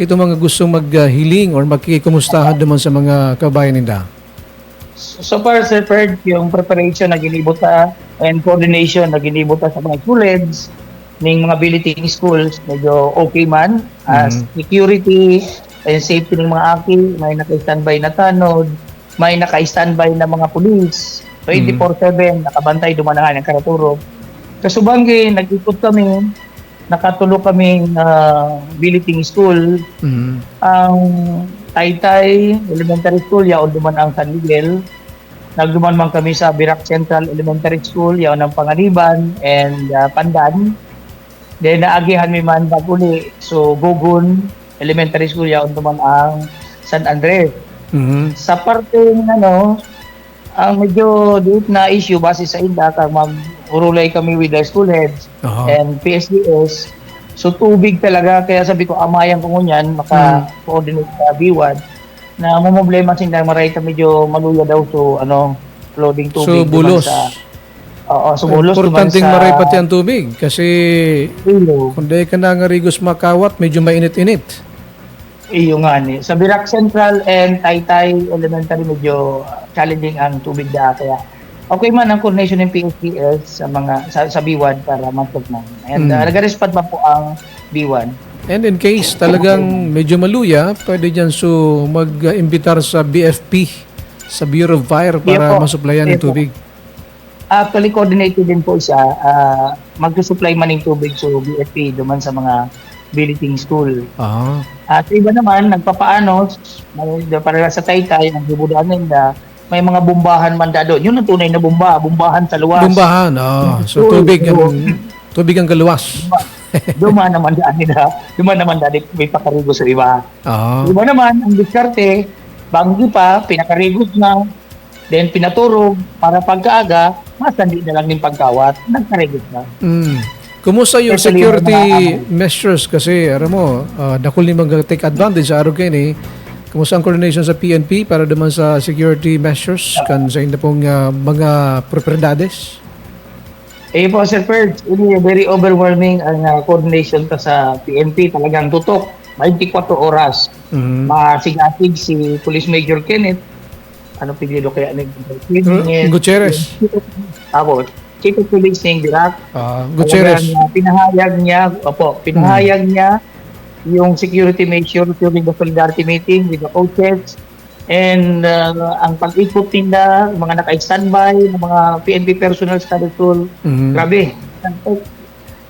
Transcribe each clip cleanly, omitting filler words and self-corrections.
ito mga gustong maghiling or magkikumustahan naman sa mga kabayan nila? So far, Sir Ferd, yung preparation na ginibuta and coordination na ginibuta sa mga schools ng mga billeting schools, medyo okay man. As security and safety ng mga aki, may naka-standby na tanod, may naka-standby na mga pulis, 24/7, nakabantay, dumanangan ng karaturog. Kasubanggi, nag-ikot kami, nakatulog kami billeting school. Ang Taytay Elementary School, yaon duman ang San Miguel. Nagduman man kami sa Birac Central Elementary School, yaon ang Panganiban and Pandan. Then naagihan mi man baguli. So Gogon Elementary School, yaon duman ang San Andres. Sa parte ng ang medyo deep na issue base sa inda kag mag-urulay kami with the school heads and PSDS. So tubig talaga, kaya sabi ko amayan ko ngunyan maka-coordinate sa B1 na problema sila maray ka medyo maluya daw loading tubig. So bulos. So bulos. Importanteng maray pati ang tubig kasi kung di ka na nga rigos makawat, medyo mainit-init. Iyo nga ni. Sa Birac Central and Taytay Elementary medyo challenging ang tubig da, kaya okay man ang coordination ng PSDS sa mga sa B1 para matugnan. And nag-respond pa po ang B1. And in case talagang medyo maluya, pwede dyan mag-imbitar sa BFP, sa Bureau of Fire para masuplayan ng tubig. Actually, coordinated din po siya. Mag-supply man ng tubig sa BFP duman sa mga billeting school. At iba naman, nagpapaano, para sa Taytay, ang bubudaan nila, may mga bombahan man doon. Yun ang tunay na bombahan sa luwas. Bombahan, so tubig ang galuwas. Dumaan naman daan nila. Dumaan naman daan may pakarigo sa iba. Iba naman, ang diskarte, banggi pa, pinakarigos na, then pinaturog, para pagkaaga, mas hindi na lang yung pagkawat, nagkarigos na. Kumusta yung security measures? Kasi, alam mo, dakul ni mag-take advantage sa araw kayo ni. Kumusta ang coordination sa PNP para naman sa security measures kan sa inyo pong mga propriedades? Po, Sir Ferg, very overwhelming ang coordination ta sa PNP. Talagang tutok, 24 oras. Masigasig si Police Major Kenneth. Ano pilido kaya Gutierrez. Chief of Police ng Birac. Gutierrez. Pinahayag niya yung security measure during the solidarity meeting with the coaches and ang pag-ikot nila, mga naka-standby, mga PNP personnel sa school, grabe.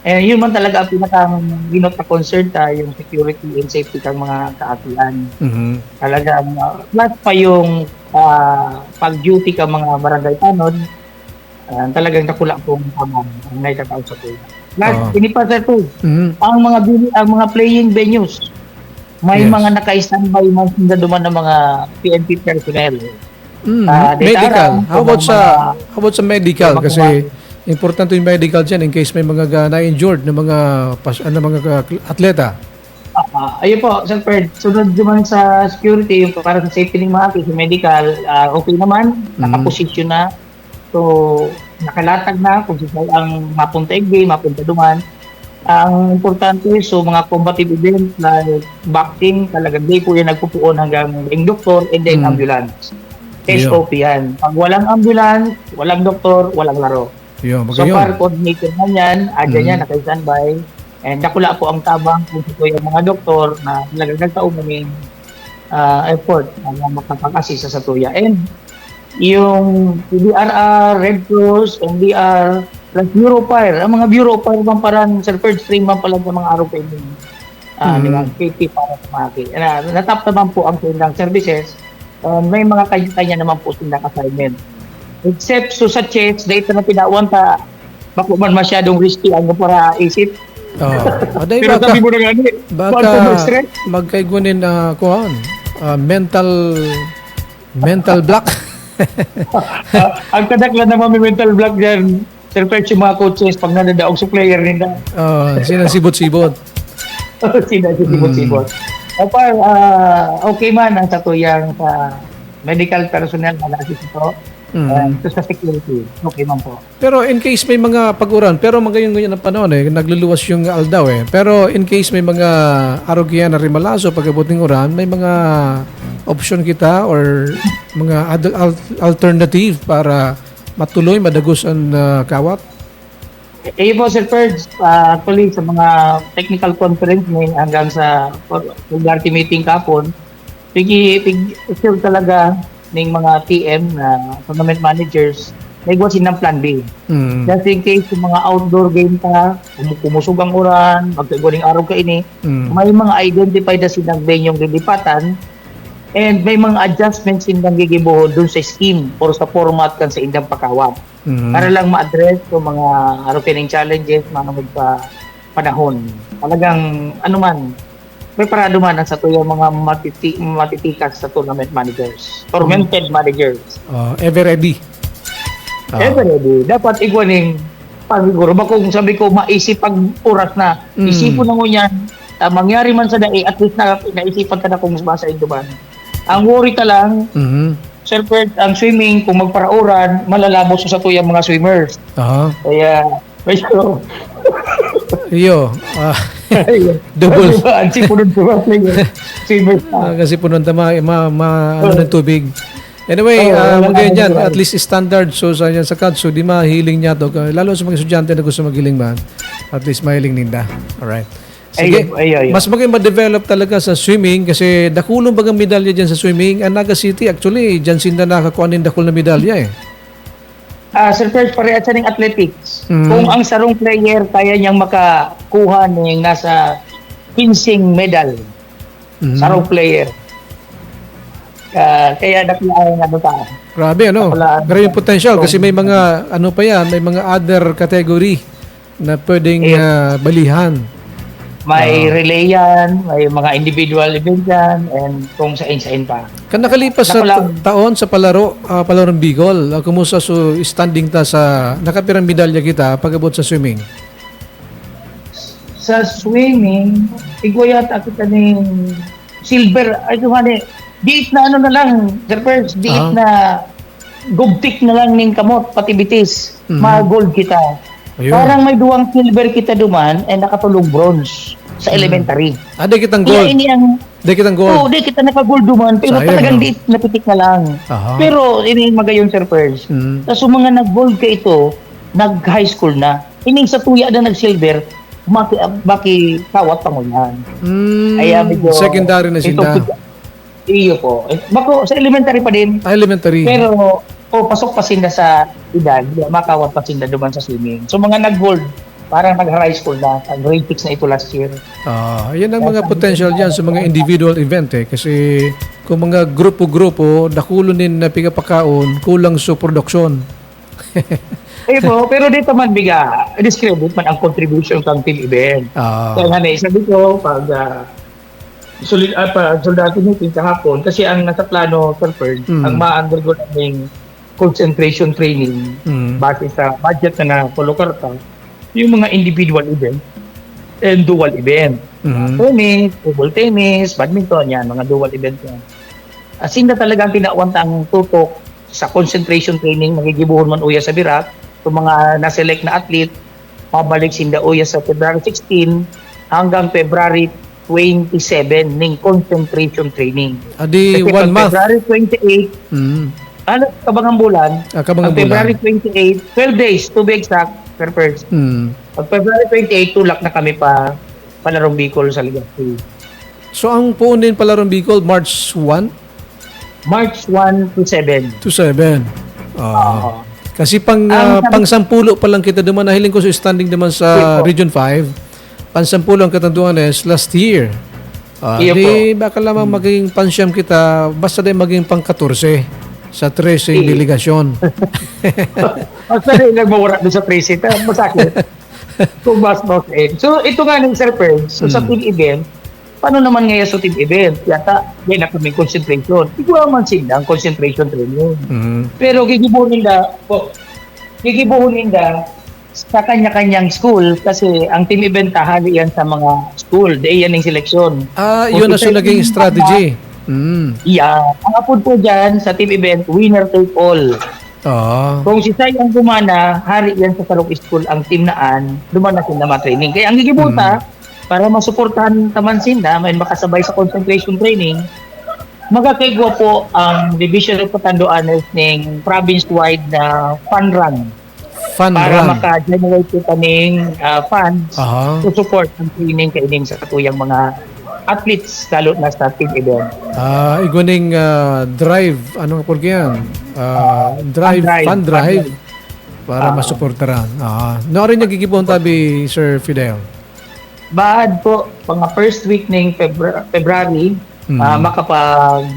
And yun man talaga ang pinaka-ginot na concern yung security and safety ng mga kaatian. Talagang plus pa yung pag-duty ka mga barangay tanod, talagang nakula kong tamang ang naitataw sa tuwa. Ini pa sir po, ang mga playing venues, may mga naka-standby man sila duman ng mga PNP personnel. Medical. How about sa medical? Kasi importante yung medical dyan in case may mga na-injured na mga atleta. Ayun po, Sir Ferd, sunod naman sa security, yung para sa safety ng mga sa medical, okay naman, nakaposisyon na. So, nakalatag na kung saan ang mapunta igay, mapunta duman. Ang importante, so mga combative events like boxing, talagang day po yan nagpupuon hanggang yung doktor and then ambulance. SOP yan. Pag walang ambulance, walang doktor, walang laro. So far, coordinated na yan, adyan yan, naka-standby. And nakula po ang tabang kung ito yung mga doktor na talagang nagtaumaming effort na makapag-assist sa tuya. And yung PDRR, Red Cross, NDR, plus Bureau of Fire. Ang mga Bureau of Fire parang Sir stream man pala sa mga araw kayo KP para sa mga akin. Natap naman po ang kanilang services. May mga kanya-kanya naman po silang assignment. Except so sa checks, data na pinawan ta, bako man masyadong risky ang para isip. Pero sabi mo na nga baka magkaigunin na mental block. Ang kadaklan naman may mental block dyan, Sir Perch, yung mga coaches, pag nanadaog sa player nila. Sinasibot-sibot. Sinasibot-sibot. Okay man ang satuyang sa medical personnel na nasa ito. So sa security, okay man po. Pero in case may mga pag-uran, pero ganyan ang panahon nagluluwas yung aldaw Pero in case may mga arogya na rimalaso pagkabot ng uran, may mga option kita or mga alternative para matuloy, madagos ang kawat? Po, Sir Ferds, actually sa mga technical conference ngayon hanggang sa regularity meeting kapon, sure talaga ng mga TM na tournament managers, nagwasin ng plan B. Just in case yung mga outdoor game ka, kumusog ang uran, magkagaling araw ka ini, may mga identified na sinang venueng lilipatan, and may mga adjustments sindang gigibuhod dun sa scheme or sa format kan sa indang pakawat. Para lang ma-address yung mga araw challenges, mga panahon. Talagang, preparado man ang sa tuyong mga matitikas sa tournament managers, tormented managers. Ever ready. Ever ready. Dapat igwaning pagsiguro. Kung sabi ko, maisip pag oras na, isipon na mo yan, mangyari man sa dae, at least naisipan ka na kung sa induban. Ang worry ka lang, Sir Ferd, ang swimming, kung magparauran, malalabos sa tuyang mga swimmers. Kaya, medyo, double. Ang sipunod ko swimmers. Kasi punon tama ng tubig. Anyway, ganyan, at least standard so sa CAD, so di mahiling niya to. Lalo sa mga estudyante na gusto magiling man, at least mahiling ninda. Alright. Sige, mas maging ma-develop talaga sa swimming kasi dakulong bagang medalya dyan sa swimming. Ang Naga City, actually, dyan sinda nakakuha ng dakul na medalya Sir Ferds, parehas sa ng athletics. Kung ang sarong player kaya niyang makakuha ng nasa 15 medal, sarong player. Kaya nakulaan ta. Grabe, Grabe yung potential kasi may mga, may mga other category na pwedeng balihan. May relay yan, may mga individual event yan, and kung saan pa. Kan nakalipas sa taon sa palarong Bicol, kumusta so standing ta sa nakapirang medalya kita pagabot sa swimming? Sa swimming, igwayat ako kaning silver, diit na na lang, Sir Ferds, diit na gubtik na lang ning kamot, pati bitis, ma-gold kita. Ayun. Parang may duwang silver kita duman and nakatulong bronze sa elementary. Di kitang gold. Di kitang gold. Oo, di kita naka-gold duman pero talagang diit napitik na lang. Pero ini magayon, Sir Ferds. Tapos mga nag-gold ka ito, nag-high school na. Ining sa tuya na nag-silver, baki kawat pa mo yan. Kaya medyo secondary na sila. Iyo po. Bako, sa elementary pa din. Elementary. Pero, pasok pa sila sa edad, makawat pa sila duman sa swimming. So, mga nag-gold, parang nag-high school na, grade 6 na ito last year. Yan ang mga potential dyan sa mga individual event Kasi, kung mga grupo-grupo, nakulonin na pigapakaon, kulang sa production. Pero dito man discredit man ang contribution ng team event. Kaya sabi ko, pag soldado meeting kahapon kasi ang nasa plano, Sir Ferd, ang ma-undergo naming concentration training base sa budget na nakolokarta, yung mga individual event and dual event. Tennis, table tennis, badminton, yan, mga dual event yan. Asin na talagang pinawanta ang tutok sa concentration training, magigibuhon man uya sa Birak, yung mga na-select na athlete, mabalik sinda uya sa February 16 hanggang February 27 ning concentration training. Adi 1 month. February 28, kabangang bulan. February 28, 12 days to be exact, per person. Pag February 28, tulak na kami pa Palarong Bicol sa Legazpi. So ang puunin Palarong Bicol, March 1? March 1 to 7. To 7. Kasi pang sampulo pa lang kita duman, nahiling ko sa standing naman sa Region 5. Pansampulo ang katanduan last year. Di baka lamang maging pansyam kita, basta din maging pang-14 sa 13 delegasyon. Basta din nagmawara doon sa 13. Masakit. Kung mas So ito nga ng Sir Ferds, sa team event, paano naman ngayon sa team event? Yata, yan na kami concentration. Ikaw naman sila ang concentration training. Pero gigibuhin nila sa kanya-kanyang school kasi ang team event tahali yan sa mga school. Di yan yung seleksyon. Yun na so naging strategy. Yeah. Ang apod po dyan sa team event, winner take all. Kung si Sai ang gumana, hari yan sa Salok School ang team naan, dumana sila ma-training. Kaya ang gigibuta, para masuportahan taman sila, may makasabay sa concentration training, magakaigwa po ang Division of Patanduanes ng province-wide na fun run Fun para run. maka-generate kita ng funds to support ang training kaining sa katuyang mga athletes, lalo na sa team event. Iguning drive, ano po yan? Fun drive para masuportaran. Noorin niya gigipon tabi, Sir Fidel. Baad po, mga first week ng February, makapag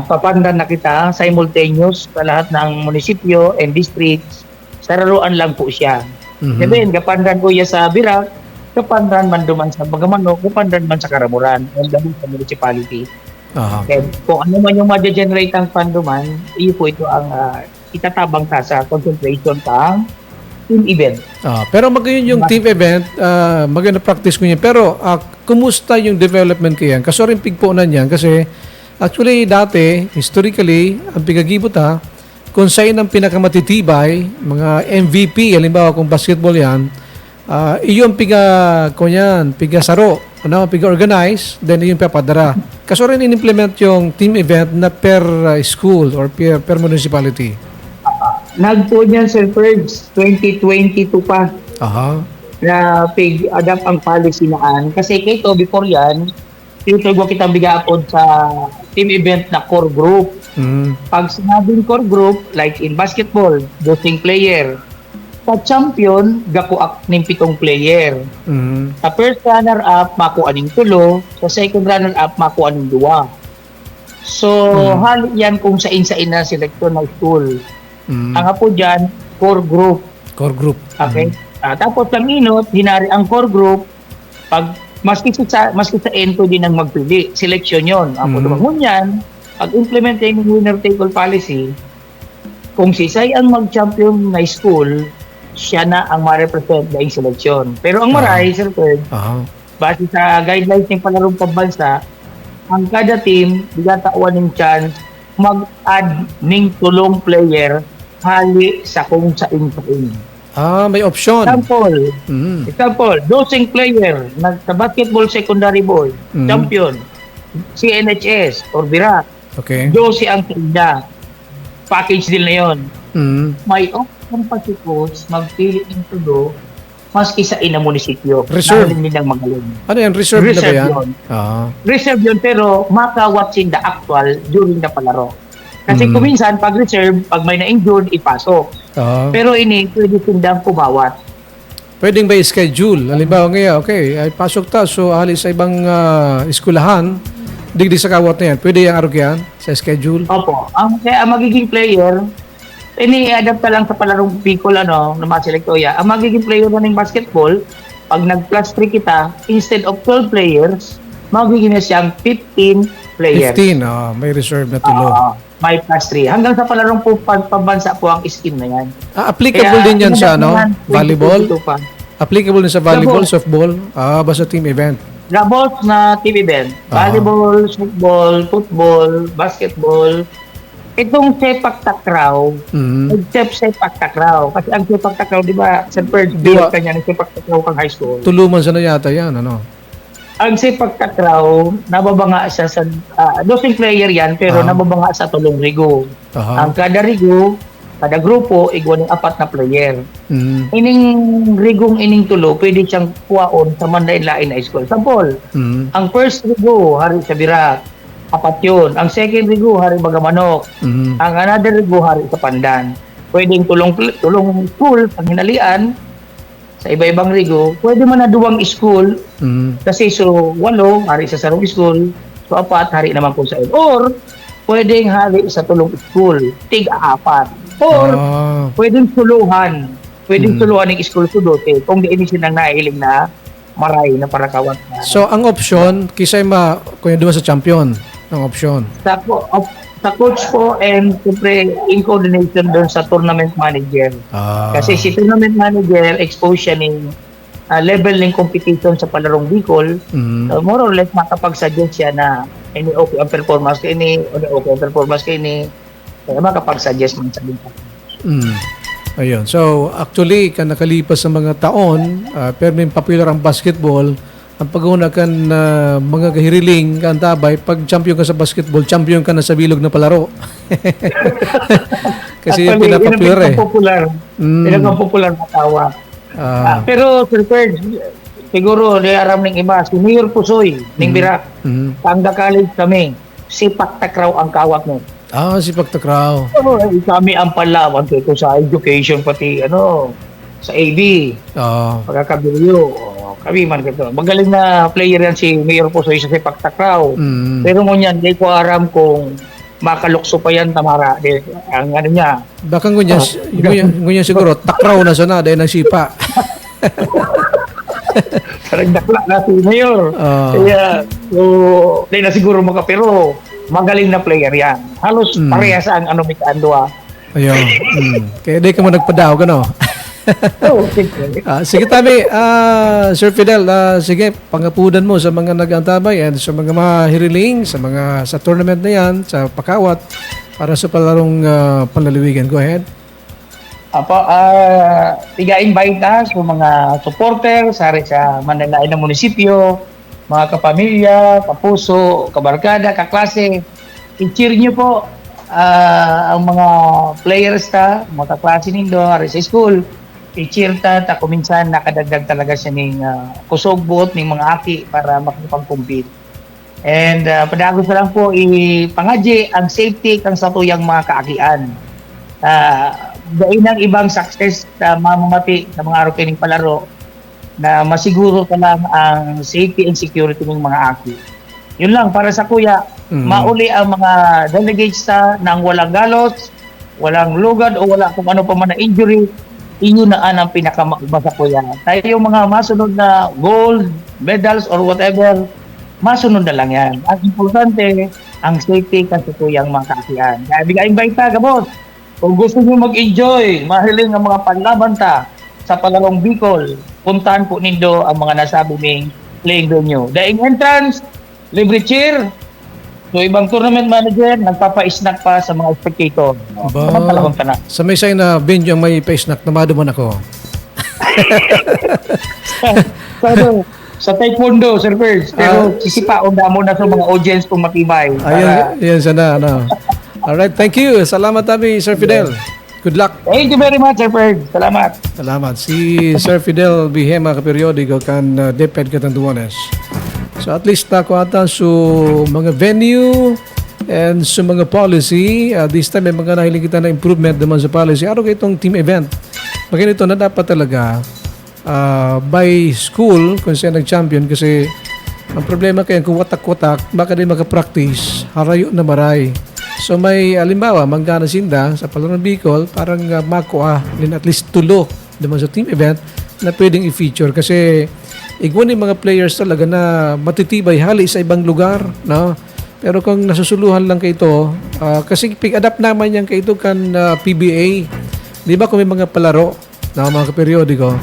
papandan na kita simultaneous sa lahat ng munisipyo and districts. Sararuan lang po siya. Then, kapandan ko iya sa Birak, kapandan man duman sa Bagamanok, kapandan man sa Karamuran, and dahil sa municipality. Okay. Kung ano man yung ma-generate ang fund duman, iyo po ito ang itatabang ta sa concentration pang team event. Pero magayon yung team event, maganda practice ko niya. Pero kumusta yung development ko yan? Kaso rin pigpunan yan kasi actually dati, historically, ang pigagibot kung saan ang pinakamatitibay, mga MVP, halimbawa kung basketball yan, iyon piga saro, piga organize, then iyon papadara. Kaso rin in-implement yung team event na per school or per municipality. Nagpo niyan, Sir Ferds, 2022 pa. Na pig-adapt ang policy naan. Kasi kito, before yan, tinutugwa kitang bigaapod sa team event na core group. Pag sinabing core group, like in basketball, dosing player. Sa champion, gakuak ng 7 player. Sa first runner-up, makuha ng 3. Sa second runner-up, makuha ng 2. So, hali yan kung sain-sain na seleksyon ng school. Ang po dyan, core group. Core group. Okay? Tapos sa minute, hinari ang core group, pag maski sa ento din ang magpili, seleksyon yon. Ang dumahon yan, pag implement yung winner-take-all policy, kung si Sai ang mag-champion na school, siya na ang ma-represent na yung seleksyon. Pero ang maray, Sir Ferd, base sa guidelines ng palarong pambansa, ang kada team, bigatawan ng chance mag-add ng 3 player hali sa kung sain-sain. May option. Example, dosing player sa basketball secondary ball, champion, CNHS or Birak. Okay. Josie ang tinda. Package deal na yun. May option pa si coach magpili ng tulo maski sa ina munisipyo. Reserve. Nilang magaling. Ano yan? Reserve na ba yan? Yun. Reserve yun, pero maka-what's in the actual during the palaro. Kasi kuminsan, pag reserve, pag may na-injured, ipasok. Pero ini, pwede tindang kumawat. Pwedeng ba i-schedule? Halimbawa ngayon, okay, ay pasok ta, so alis sa ibang eskulahan, digdi sa kawat na yan. Pwede yung arog yan sa schedule? Opo. Kaya ang magiging player, ini-adapt ka lang sa palarong Bicol, na maselect o ya. Ang magiging player na ng basketball, pag nag-plus 3 kita, instead of 12 players, magiging na siyang 15 players. 15, may reserve na tulo. May plus 3. Hanggang sa palarong pambansa po ang scheme na yan. Applicable din yan sa volleyball? Applicable din sa volleyball, softball, basta team event? Gabos na team event. Volleyball, softball, football, basketball. Itong sepak takraw, except sepak takraw. Kasi ang sepak takraw, di ba, sa first year kanya ng sepak takraw kang high school. Tuluman sa na yata yan, ano? Ang sepak takraw, nababanga siya sa, dosing player yan, pero nababanga sa tulong rigo. Ang kada rigo, kada grupo, igwa ng 4 na player. Ining rigong ining tulo, pwede siyang kuwaon sa mandain-lain na school. Example, ang first rigo, hari sa Birak, 4 yun. Ang second rigo, hari Bagamanok. Ang another rigo, hari sa Pandan. Pwedeng tulong school, pag hinalian, sa iba-ibang rigo, pwede man na 2 school, kasi so 8, hari sa Sarong School, so 4, hari naman po sa or, pwedeng hari sa tulong school, tig-4. Or, pwedeng tuluhan ng school sudote, kung di ini silang nailing na maray na para kawat na. So, ang option, kisay kung doon sa champion, ang option. Sa coach po and siyempre in coordination doon sa tournament manager. Kasi si tournament manager expose siya ng level ng competition sa palarong Bicol. So more or less makapag-suggest siya na okay ang performance kay ni, okay ang performance kay ni, kaya makapag-suggest man sa Bicol. Ayun. So, actually, kan nakalipas sa mga taon, pero may popular ang basketball, ang pag-una kan mga kahiriling, kan tabay, pag champion ka sa basketball, champion ka na sa bilog na palaro. Kasi yung pinapopular eh. Pinaka-popular na tawag. Pero, Sir Ferg, siguro, aram ng iba, si Mayor Pusoy, ng Birak, Tangga College kami, sipak takraw ang kawat mo. Si Pagtakraw. Kami ang palawan ko sa education, pati sa AB, pagkakabilio. Kami man kito. Magaling na player yan si Mayor Pusoy sa sipak takraw. Pero ngunyan, di ko aram kung makalukso pa yan, Tamara. Ang ano niya. Baka ngunyan siguro, takraw na sana dahil nagsipa. Sarang dakla na si Mayor. Kaya, di na siguro makapiro. Magaling na player yan. Halos parehas ang Mikandua. Ayun. Kaya di ka mo nagpadaw, gano? Sige tabi, Sir Fidel, sige, pangapudan mo sa mga nag-antabay and sa mga mahiriling, sa tournament na yan, sa Pakawat, para sa palarong panlalawigan. Go ahead. Apo, tiga-invite na sa mga supporter sa Manila na munisipyo, mga kapamilya, kapuso, kabarkada, kaklase. I-cheer nyo po ang mga players mga kaklase nindo, sa school. I-cheer ta kuminsan nakadagdag talaga siya ng kusogbot ng mga aki para makapag-compete. And padagos na lang po ipangadji ang safety kang sa tuyang mga kaakian. Dain ng ibang success na mamamati sa mga araw kining palaro na masiguro ka lang ang safety and security ng mga aki. Yun lang, para sa kuya, mauli ang mga delegates nang walang galos, walang lugad o wala kung ano pa man na injury, inyo na ang pinakamaiba sa kuya. Tayo yung mga masunod na gold, medals or whatever, masunod na lang yan. Ang importante, ang safety kasi kuyang mga kaakian. Kaya bigay-invite ta, kabos. Kung gusto nyo mag-enjoy, mahiling ang mga panlaban sa palarong Bicol, puntahan po nindo ang mga nasabi ng playing venue. Daing entrance, libre cheer. So ibang tournament manager, nagpapa-snack pa sa mga spectator. Sa may sign na venue may pa-snack, namaduman ako. Sa Taekwondo, Sir Ferg. Pero sisipaon na mo na sa mga audience kung matibay. Ayan sana. Alright, thank you. Salamat tabi, Sir Fidel. Good luck. Thank you very much, Sir Ferg. Salamat. Si Sir Fidel Bihema kaperiodiko kan DepEd Catanduanes. So at least nakuha so mga venue and sa mga policy. This time may mga nahiling kita na improvement naman sa policy. Araw kayo itong team event. Maganito na dapat talaga by school kung siya nag-champion kasi ang problema kayo kung watak-watak baka din makapractice harayo na maray. So may alimbawa, manggana sinda sa Palarong Bicol, parang makuha din at least tulo naman sa team event na pwedeng i-feature kasi igwan yung mga players talaga na matitibay hali sa ibang lugar. No? Pero kung nasusuluhan lang kayo ito, kasi pick-adapt naman yan kayo ito kan PBA. Di ba kung may mga palaro na mga kaperiodiko,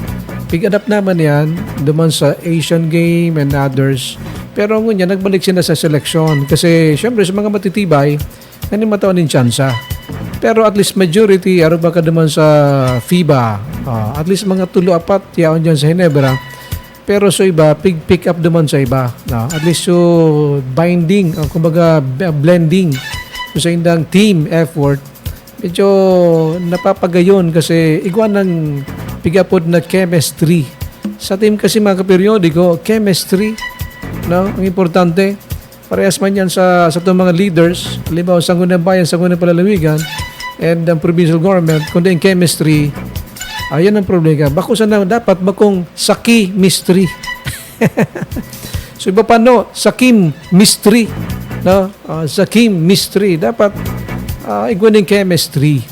pick-adapt naman yan naman sa Asian Game and others. Pero ngunyan, nagbalik sila sa selection kasi syempre sa mga matitibay, hindi matawan din tsansa. Pero at least majority, araw baka naman sa FIBA, at least mga tulo-apat, yaon dyan sa Ginebra. Pero sa iba, pick up naman sa iba. At least so binding, kumbaga blending. So sa indang team effort, medyo napapagayon kasi igwan ng pigapod na chemistry. Sa team kasi mga kaperiodiko, chemistry, no? Ang importante. Parehas man yan sa itong mga leaders, halimbawa sa Sangguniang Bayan, Sangguniang Palalawigan, and ang provincial government, kundi yung chemistry, ayan ang problema. Bakusan na dapat bakong saki mystery. So iba pa no, sakim mystery. No? Sakim mystery. Dapat igwan yung chemistry.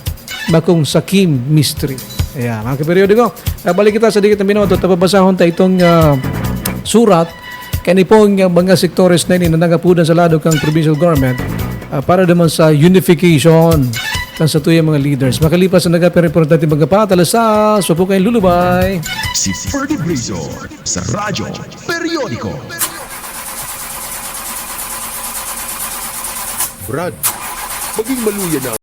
Bakong sakim mystery. Ayan, mga kaperiodiko. Balik kita sa dikit na minuto. Tapabasahon tayo itong surat kani pong mga sektores na ini na nangapudan sa lado kang provincial government para naman sa unification kan sa tuyang mga leaders. Makalipas na nagapireport natin mga patala sa po kayong lulubay. Si Ferdy Blazo sa Radyo Periodiko. Brad, maging maluya na